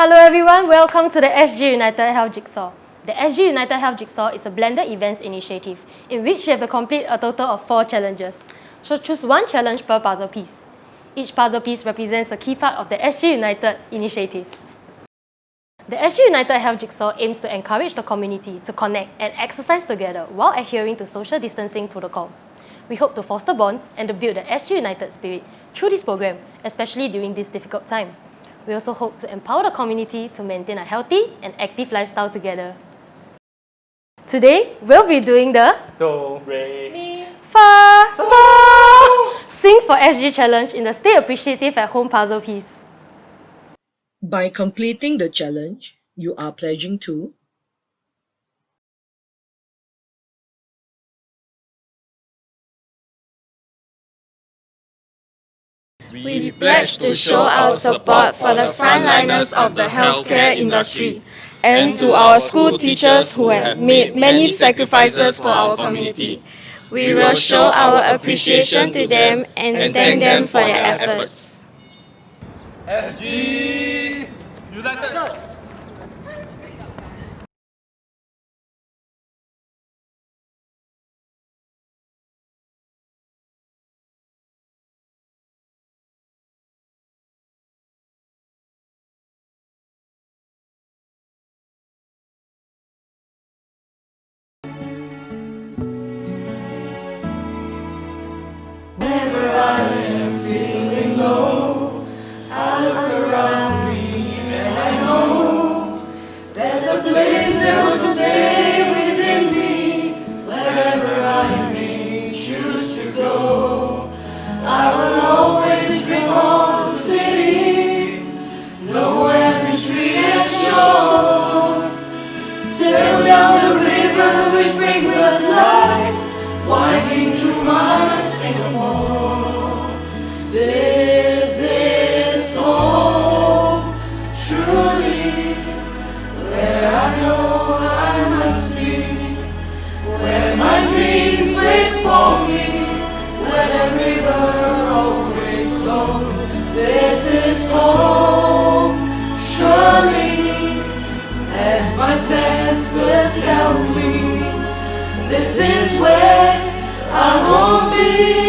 Hello everyone, welcome to the SGUnited Health Jigsaw. The SGUnited Health Jigsaw is a blended events initiative in which you have to complete a total of 4 challenges. So choose one challenge per puzzle piece. Each puzzle piece represents a key part of the SGUnited initiative. The SGUnited Health Jigsaw aims to encourage the community to connect and exercise together while adhering to social distancing protocols. We hope to foster bonds and to build the SGUnited spirit through this program, especially during this difficult time. We also hope to empower the community to maintain a healthy and active lifestyle together. Today, we'll be doing the Do, Re, Mi, Fa, So, SingforSG challenge in the Stay Appreciative at Home puzzle piece. By completing the challenge, you are pledging to We pledge to show our support for the frontliners of the healthcare industry and to our school teachers who have made many sacrifices for our community. We will show our appreciation to them and thank them for their efforts. SGUnited! Whenever I am feeling low, I look around me and I know there's a place that will stay within me. Wherever I may choose to go, I will always recall the city, know every street and shore, sail down the river which brings us life, winding through my Singapore. This is home, truly, where I know I must be, where my dreams wait for me, where the river always flows. This is home, surely, as my senses tell me, this is where I won't be.